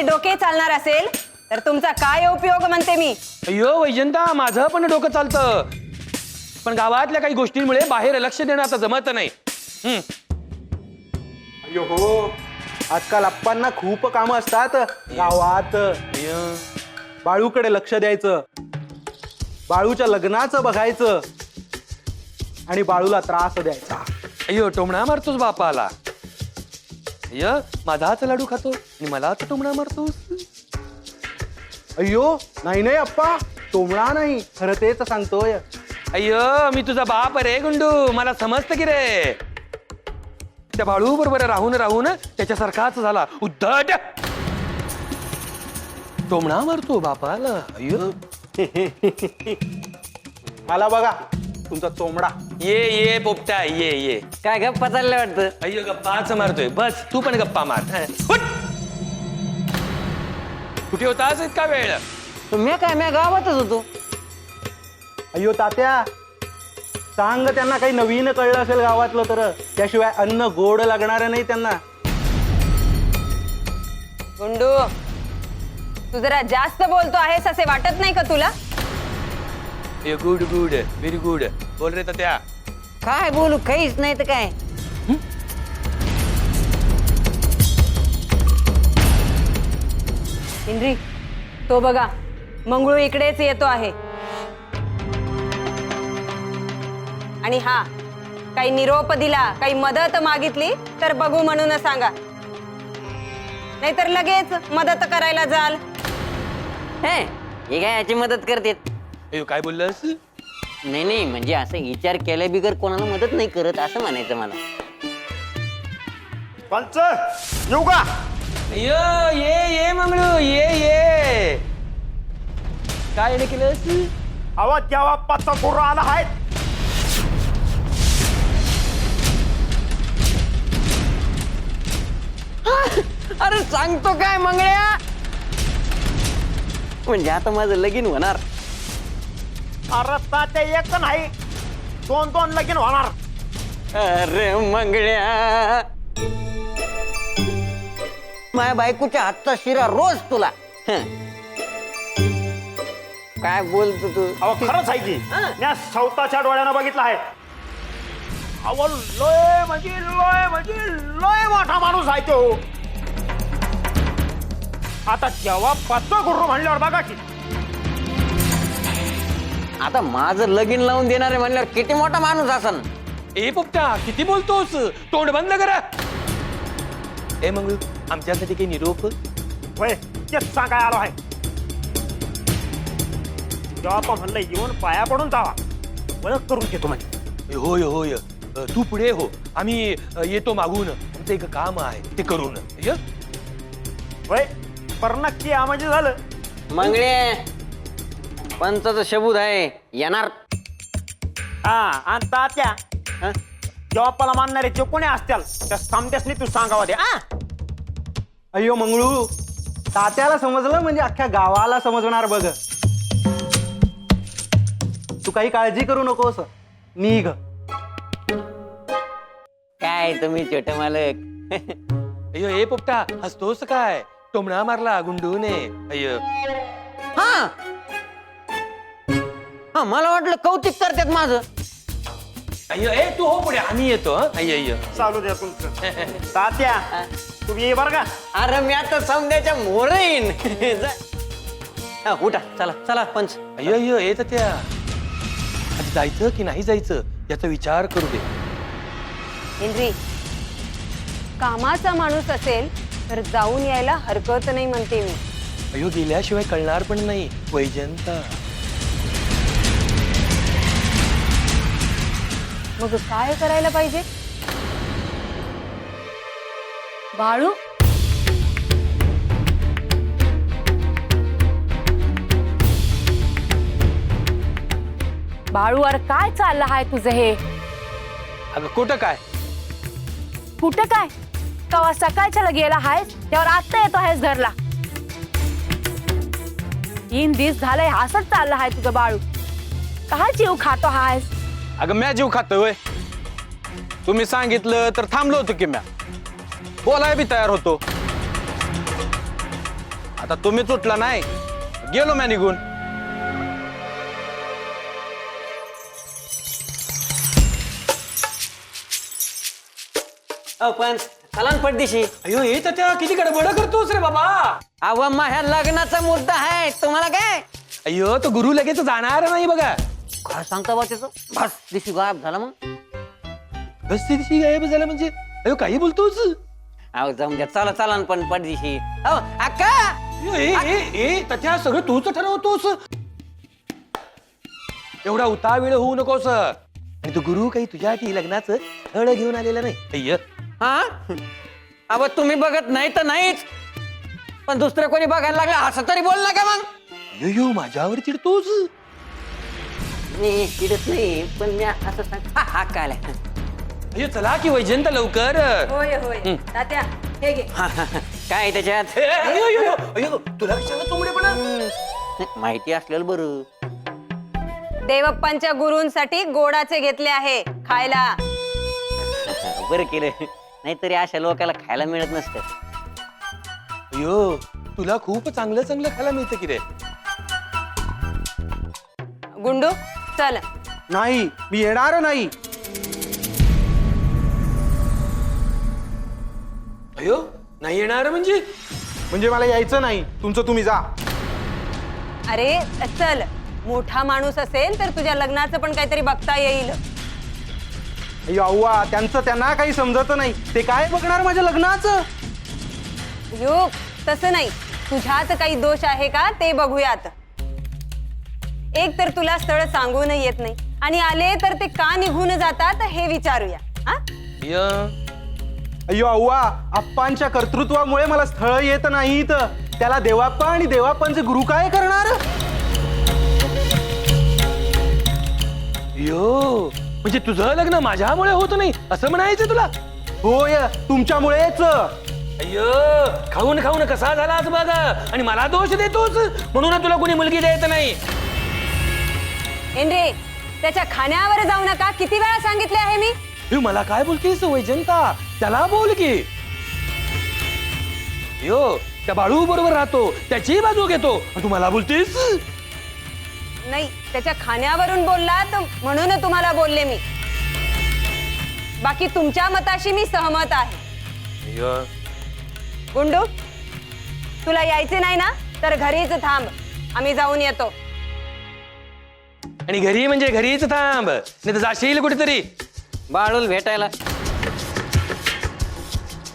डोके चालणार असेल तर तुमचा काय उपयोग म्हणते मी. अय्यो वैजंता, माझं पण डोकं चालतं, पण गावातल्या काही गोष्टींमुळे बाहेर लक्ष देणं आता जमत नाही. अयो हो, आजकाल आप्पांना खूप कामं असतात गावात. बाळूकडे लक्ष द्यायचं, बाळूच्या लग्नाचं बघायचं आणि बाळूला त्रास द्यायचा. अय्यो टोमणा मारतोस बापाला. अय्य माझा हाच लाडू खातो आणि मला आता टोमणा मारतोस. अय्यो नाही नाही अप्पा, टोमणा नाही, खरं तेच सांगतोय. अय्यो मी तुझा बाप रे गुंडू, मला समजतं की रे. त्या बाळू बरोबर राहून राहून त्याच्यासारखाच झाला उद्धट. टोमणा मारतो बापाला. अय्यो मला बघा तुमचा चोमडा. ये पोपटा ये. काय गप्पा चाललं वाटतं. अय्यो गप्पाच मारतोय, बस तू पण गप्पा मार. हुट! कुठे होतास इतका वेळ? मी काय मी गावातच होतो. अय्यो तात्या, सांग त्यांना काही नवीन कळलं असेल गावातलं तर, त्याशिवाय अन्न गोड लागणार नाही त्यांना. गुंडू, तू जरा जास्त बोलतो आहेस असे वाटत नाही का तुला? Good very good. बोल रे तात्या. काय बोलू, काहीच नाही तर काय. हेनरी, तो बघा मंगळू इकडेच येतो आहे. आणि हा, काही निरोप दिला, काही मदत मागितली तर बघू म्हणून सांगा, नाहीतर लगेच मदत करायला जाल. हे काय याची मदत करते. अय्यो काय बोललास? नाही म्हणजे असं विचार केल्या बिगर कोणाला मदत नाही करत असं म्हणायचं मला. पंच येऊ का? अय्यो ये मंगळू ये. काय नाही केलंस? आवाज घ्यावा, पाचा कोरा आला आहे. अरे सांगतो काय मंगळ्या, म्हणजे आता माझं लगीन होणार. अरे तात्या एक नाही, दोन लगीन होणार. अरे मंगळ्या, माझ्या बायकोच्या हातचा शिरा रोज तुला. काय बोलतो तू? अहो खरंच आहे की, मी स्वतःच्या डोळ्यानं बघितलं आहे. अहो लय म्हणजे लय मोठा माणूस आहे तो. आता जेव्हा पाच गुरु म्हणल्यावर बघा की. आता माझं लगीन लावून देणार आहे म्हणल्यावर किती मोठा माणूस असन. ए पोपटा, किती बोलतोस? तोंड बंद करा. ए मंगळू, आमच्यासाठी काही निरोप? होय, तेच सांगाय आलो आहे. जेव्हा आपण म्हणलं येऊन पाया पडून जावा, ओळख करून घेतो म्हणजे. होय. तू पुढे हो, आम्ही येतो मागून. आमचं एक काम आहे ते करून. होय, पर नक्की या म्हणजे झालं. मंगळे, पंचाचं शबूत आहे, येणार. हा, आणि तात्या जॉबला मानणारे जे कोणी असतील त्या समत्यासनी तू सांगावा दे. अय्यो मंगळू, तात्याला समजलं म्हणजे अख्ख्या गावाला समजणार बघ. तू काही काळजी करू नकोस, निघ. काय तुम्ही छोटे मालक. अय्यो ए पोपटा, हसतोस काय? टोमणा मारला गुंडूने. अय्यो हा, मला वाटलं कौतिक करतात माझं. अय्यो ए तू हो पुढे, आम्ही येतो. अय्यो चालू द्या तुमचं. तात्या तुम्ही ये बर का. अरे मी आता समद्याच्या मोर येईन. उठा, चला पंच. अय्यो येत त्या आज जायचं की नाही जायचं याचा विचार करू दे. हेनरी, कामाचा माणूस असेल तर जाऊन यायला हरकत नाही म्हणते मी. अय्यो गेल्याशिवाय कळणार पण नाही वैजंता. मग काय करायला पाहिजे? बाळू, बाळूवर काय चाललं आहे तुझं हे? अगं कुठं काय? कुठं काय? कवा सकाळच्या गेला आहेस त्यावर आता येतो आहेस घरला. 3 दिवस झालंय असंच चाललं आहे तुझं बाळू. काय जीव खातो आहेस? अगं म्या जीव खातोय होय. तुम्ही सांगितलं तर थांबलो होतो की म्या बोलाय बी तयार होतो. आता तुम्ही उठला नाही गेलो मॅ निघून. पण चला न पटदिशी. अयो हे त्या किती गडबड करतोस रे बाबा. अव माझ्या लग्नाचा मुद्दा आहे तुम्हाला काय. अयो तो गुरु लगेच जाणार नाही बघा. काय सांगता बा त्याचं. बस दिवशी गायब झाला मग. बस त्या दिवशी गायब झाला म्हणजे अयो काही बोलतोस. अहो जाऊन द्या चला चला न पण पटदिशी. अहो अक्का. अयो, तथ्या सगळं तूच ठरवतोस. एवढा उतावीळ होऊ नकोस. आणि तो गुरु काही तुझ्यासाठी लग्नाचं स्थळ घेऊन आलेला नाही. अय्य हा अव तुम्ही बघत नाही तर नाहीच पण दुसरं कोणी बघायला लागलं असं तरी बोल ना का मग. अयो माझ्यावर चिडतोस. नाही चिडत नाही पण मी असं सांग. हा काय आलाय. अयो चला की वैजंत लवकर. होय होय तात्या हे घे. काय त्याच्यात. अयो, अयो, अयो, अयो, तुला कशाला चोमडेपणा. माहिती असलेलं बरं. देवप्पांच्या गुरूंसाठी गोडाचे घेतले आहे खायला. बरं केलं नाहीतरी अशा लोकांना खायला मिळत नसतं. अयो तुला खूप चांगलं चांगलं खायला मिळतं की रे. गुंडू चल. नाही मी येणार नाही. अयो नाही येणार म्हणजे मला यायचं नाही. तुमचं तुम्ही जा. अरे चल. मोठा माणूस असेल तर तुझ्या लग्नाचं पण काहीतरी बघता येईल. अय्यो अव्वा त्यांचं त्यांना काही समजत नाही. ते काय बघणार माझ्या लग्नाचं. यो तसं नाही. तुझ्यात काही दोष आहे का ते बघूयात. एक तर तुला स्थळ सांगून येत नाही आणि आले तर ते का निघून जातात हे विचारूया. हा अय्यो, अय्यो अव्वा आप्पांच्या कर्तृत्वामुळे मला स्थळ येत नाहीत. त्याला देवाप्पा आणि देवाप्पांचे गुरु काय करणार. अयो म्हणजे तुझं लग्न माझ्यामुळे होत नाही असं म्हणायचं तुला. होय तुमच्यामुळेच. अय्यो खाऊन खाऊन कसा झाला आज बघ आणि मला दोष देतोस म्हणून तुला कोणी मुलगी देत नाही. हेनरी त्याच्या खाण्यावर जाऊ नका. किती वेळा सांगितले आहे मी. अयो, मला काय बोलतेस वैजंता. त्याला बोल की. यो त्या बाळू बरोबर राहतो त्याची बाजू घेतो आणि तू मला बोलतेस. नाही त्याच्या खाण्यावरून बोललात म्हणून तुम्हाला बोलले मी. बाकी तुमच्या मताशी मी सहमत आहे. अय्यो, गुंडू तुला यायचे नाही ना तर घरीच थांब. आम्ही जाऊन येतो. आणि घरी म्हणजे घरीच थांब नाही तर जाशील कुठेतरी. बाळूल भेटायला.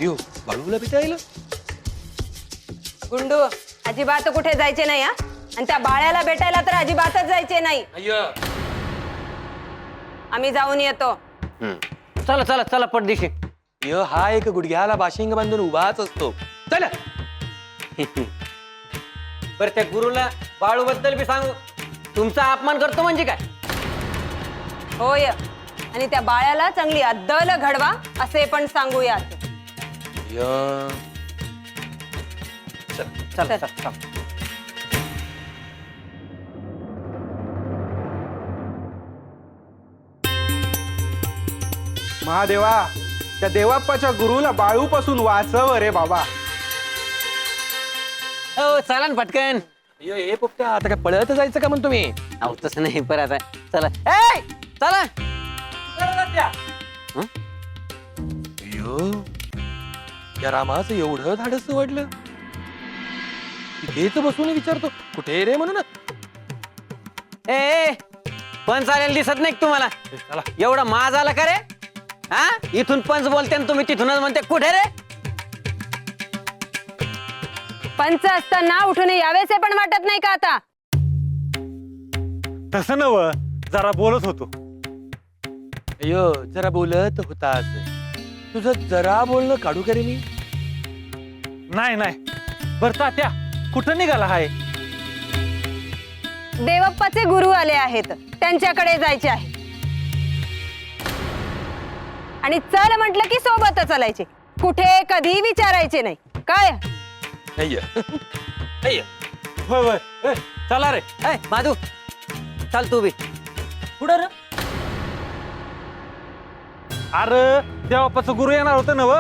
यो बाळूला भेटायला. गुंडू अजिबात कुठे जायचे नाही. हा आणि त्या बाळ्याला भेटायला तर अजिबातच जायचे नाही. अय्यो आम्ही जाऊन येतो. चला चला चला पटदिशी. यो हा एक गुडघ्याला बाशिंग बांधून उभाच असतो. चल. बरं त्या गुरुला बाळू बद्दल बी सांगू. तुमचा अपमान करतो म्हणजे काय. होय आणि त्या बाळ्याला चांगली अद्दल घडवा असे पण सांगूयात. अय्यो. चल चल चल. महादेवा त्या देवाप्पाच्या गुरुला बाळूपासून वाचव रे बाबा. हो चला न पटकन. अय्यो हे पोपट्या आता काय पळत जायचं का म्हणतो मी. अहो तसं नाही पर आता चला. ए चला. हं? अय्यो या रामाचं एवढं धाडस वाढलं. तिथेच बसून विचारतो कुठे रे म्हणून. ए पण चालेल दिसत नाही का तुम्हाला. चला. एवढा माज आला का रे. हा इथून पंच बोलते आणि तुम्ही तिथूनच म्हणते कुठे रे. पंच असताना उठून यावेसे पण वाटत नाही का आता. तसं नव जरा बोलत होतो. अय्यो जरा बोलत होतास. तुझं जरा बोलणं काढू का रे मी. नाही नाही बरं तात्या कुठं निघाला हाय. देवप्पाचे गुरु आले आहेत त्यांच्याकडे जायचे आहे. आणि चल म्हटलं की सोबत चालायचे. कुठे कधी विचारायचे नाही काय. अय्यो अय्यो. होय होय ए, चला रे. ए माधू चाल तू बी. पुढं रे. अरे देवापाचं गुरु येणार होतं नव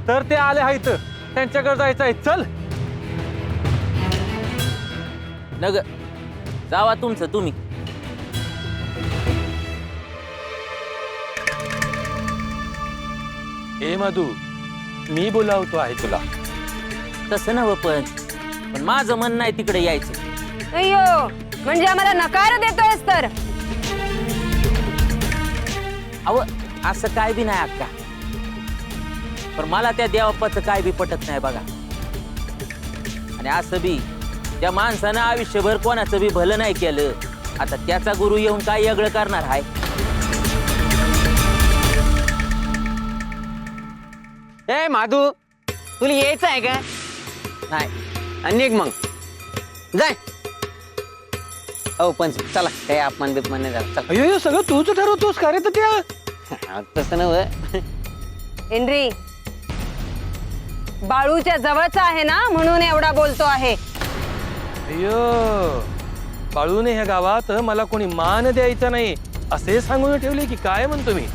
तर ते आले आहेत त्यांच्याकडे जायचं आहे. चल नग जावा तुमचं तुम्ही. ए मधू, मी बोलावतो आहे तुला. तसं नव पण माझं मन नाही तिकडे यायचं. अय्यो, म्हणजे आम्हाला नकार देतोयस तर? अव असं काय बी नाही अक्का, पण मला त्या देवापाचं काय बी पटत नाही बघा. आणि असं बी त्या माणसानं आयुष्यभर कोणाचं बी भलं नाही केलं, आता त्याचा गुरु येऊन काय वेगळं करणार आहे? ए माधू, तुला यायचं आहे का? नाही. आणि निघ मग जाय. हो पण चला, काही अपमान बिपमान नाही झाला. चला. अयो सगळं तूच ठरवतोस का रे त्या? तसं नव. हेनरी, बाळूच्या जवळचा आहे ना म्हणून एवढा बोलतो आहे. अय्यो, बाळूने ह्या गावात मला कोणी मान द्यायचा नाही असे सांगून ठेवले की काय म्हणतो मी?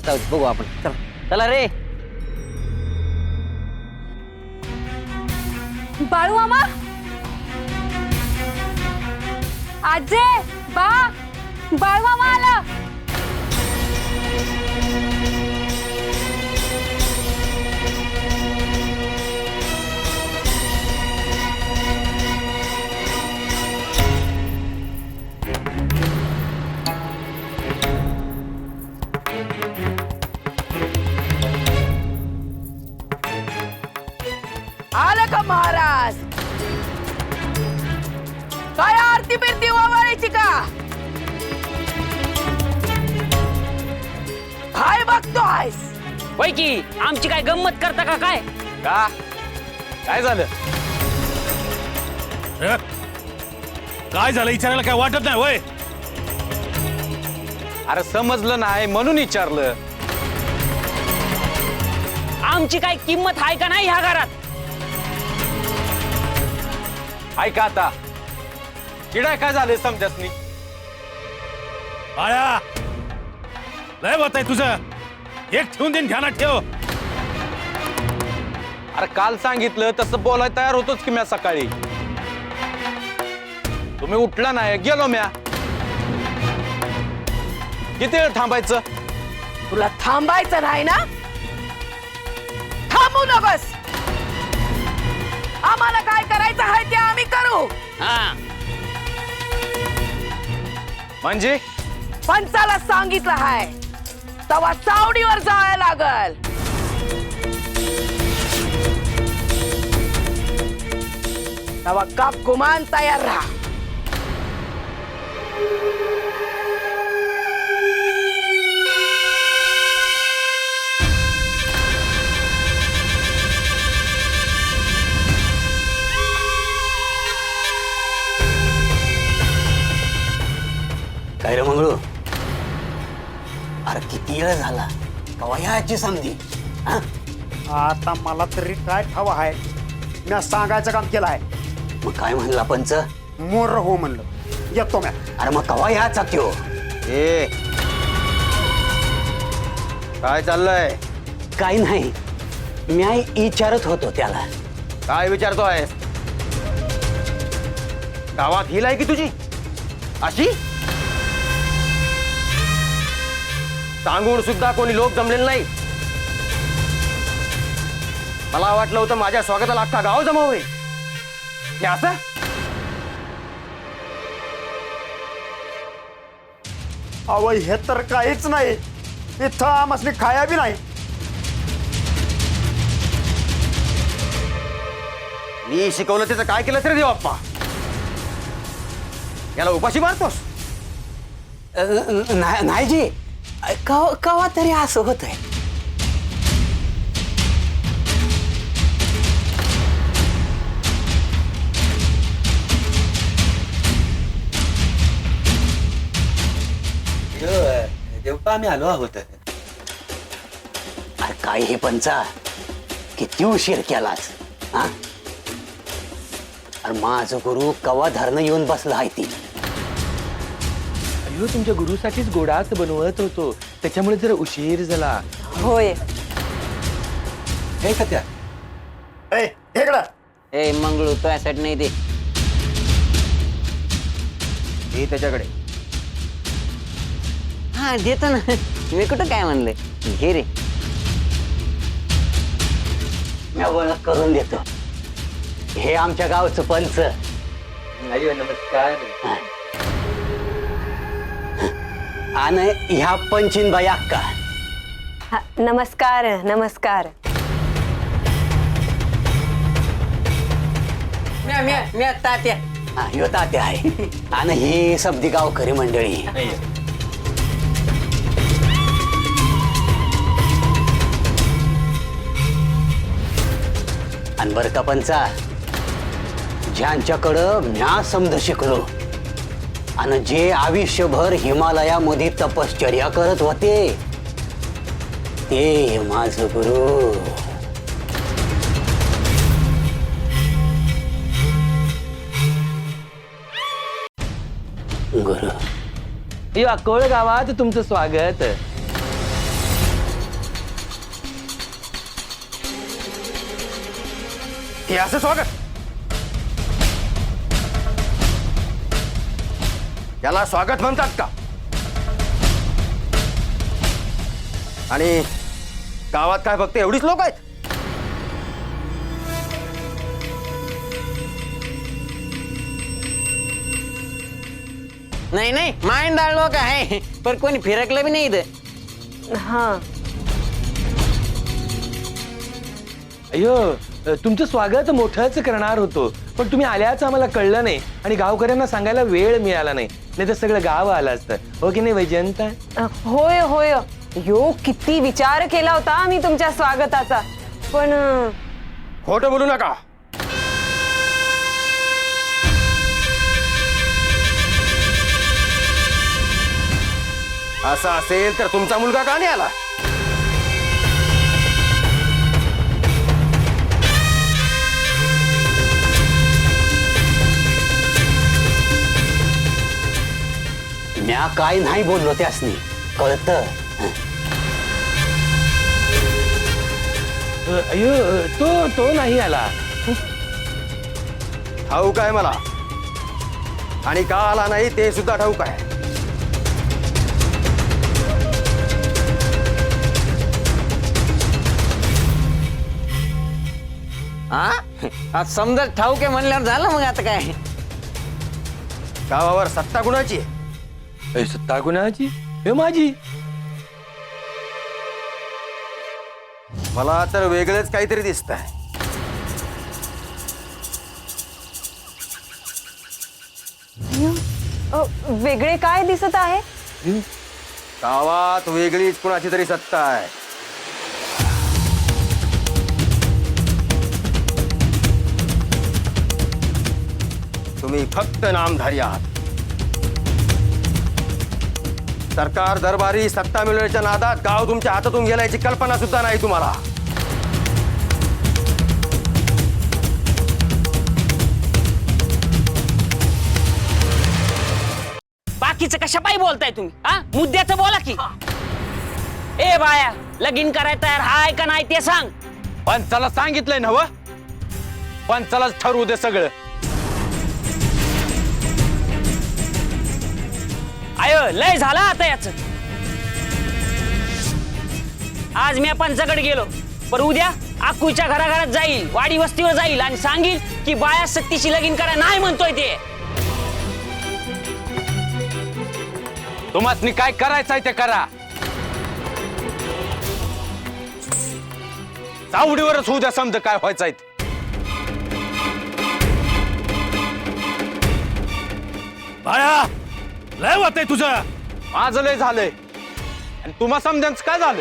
चल बघू आपण. चला चला रे. बाळू मामा, आजे, बा, बाळू मामा आला. आलं का महाराज? काय आरती बिरती वावायची का? काय बघतोयस? होय की, आमची काय गंमत करता का काय? का काय झालं? काय झालं विचारायला काय वाटत नाही वय? अरे समजलं नाही म्हणून विचारलं. आमची काय किंमत आहे का नाही ह्या घरात? ऐका आता, चिडाय काय झाले समजत नाही. आया लय होत आहे तुझं. एक ठेवून देईन, ध्यानात ठेव. अरे काल सांगितलं तसं बोलायला तयार होतोच की म्या सकाळी. तुम्ही उठला नाही, गेलो म्या. किती वेळ थांबायचं? तुला थांबायचं नाही ना? थांबू नकोस. आम्हाला काय करायचं आहे ते आम्ही करू. हा, म्हणजे पंचाला सांगितलं आहे तवा चावडीवर जायला लागल. तवा काप गुमान तयार राहा. काय रे मंगळू, अरे किती वेळ झाला कवा याची समधी? आता मला तरी काय ठाव आहे. मी सांगायचं काम केलं आहे. मग काय म्हणला पंच? मोर हो म्हणलं. येतो म्या. अरे मग कवा याचा त्यो? ए काय चाललंय? काही नाही, मी विचारत होतो त्याला. काय विचारतोय? गावात हिल आहे की तुझी अशी? सांगून सुद्धा कोणी लोक जमलेले नाही. मला वाटलं होतं माझ्या स्वागताला अख्खा गाव जमा होईल. हे असं? अव हे तर काहीच नाही. इथं आमसली खाया बी नाही. मी शिकवलं त्याचं काय केलं तरी देव अप्पा. याला उपाशी मारतोस? नाही जी, कवा तरी असं होत आहे. देवता आम्ही आलो आहोत. अरे काय हे पंचा, किती उशीर केलास? हा, अरे माझं गुरु कवा धरणं येऊन बसला आहे ती. अयो, तुमच्या गुरुसाठीच गोडाच बनवत होतो, त्याच्यामुळे जरा उशीर झाला. होय. हे सत्या, ए इकडं ए मंगळू तो यासाठी नाही दे. हे त्याच्याकडे. हा देतो ना, मी कुठं काय म्हणलंय. घे रे. मी ओळख करून देतो. हे आमच्या गावचं पंच. अयो नमस्कार. आणि ह्या पंचीनबाई अक्का. हा, नमस्कार नमस्कार. म्या तात्या. हा, ह्यो तात्या आहे. आणि ही सबदी गावकरी मंडळी. आणि बरं का पंचा, ज्यांच्याकडं म्या समज शिकलो आणि जे आयुष्यभर हिमालयामध्ये तपश्चर्या करत होते ते माझं गुरु. गुरु अयो अकोळ गावात तुमचं स्वागत. हे असं स्वागत. याला स्वागत म्हणतात का? आणि गावात काय फक्त एवढीच लोक आहेत? नाही नाही मायंदाळ लोक आहे, पण कोणी फिरकलं बी नाही इथं. हा अयो तुमचं स्वागत मोठंच करणार होतो, पण तुम्ही आल्याच आम्हाला कळलं नाही आणि गावकऱ्यांना सांगायला वेळ मिळाला नाही. नाही तर सगळं गाव आलं असतं. हो की नाही वैजयंता? होय होय. यो किती विचार केला होता आम्ही तुमच्या स्वागताचा, पण खोटं बोलू नका. असं असेल तर तुमचा मुलगा का नाही आला? म्या काय नाही बोललो त्यासनी, कळतं? अयो तो नाही आला. ठाऊक आहे मला, आणि का आला नाही ते सुद्धा ठाऊक आहे. हा आज समजा ठाऊक आहे म्हणल्यावर झालं. मग आता काय? गावावर सत्ता कुणाची आहे? सत्ता कुणाची? हे माझी. मला तर वेगळंच काहीतरी दिसत आहे. वेगळे काय दिसत आहे? गावात वेगळीच कुणाची तरी सत्ता आहे. तुम्ही फक्त नामधारी आहात. सरकार दरबारी सत्ता मिळवण्याच्या नादात गाव तुमच्या हातातून गेल्याची कल्पना सुद्धा नाही तुम्हाला. बाकीचं कशा पायी बोलताय तुम्ही? हा मुद्द्याचं बोला की. ए बाया, लगीन करायला तयार हाय का नाही ते सांग. पंचाला सांगितलंय ना? पंचालाच ठरवू दे सगळं. आय लय झाला आता याच. आज मी पंचाकडे गेलो, पण उद्या अक्कूच्या घराघरात जाईल, वाडी वस्तीवर जाईल आणि सांगील की बाया सक्तीशी लगीन करा नाही म्हणतोय ते. तुम्हाला काय करायचंय ते करा. चावडीवरच होऊ द्या समज काय व्हायचंय. बाया लय होत आहे तुझं. माझं लय झालंय आणि तुम्हा समजांच काय झालं?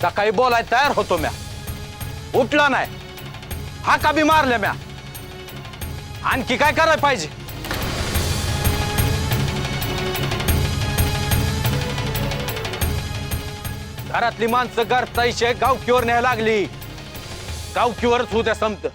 सकाळी बोलाय तयार होतो म्या, उठला नाही. हाका बी मारल्या म्या. आणखी काय करायला पाहिजे? घरातली माणसं घर तैशे गावकीवर न्यायला लागली. गावकीवरच होत्या समत.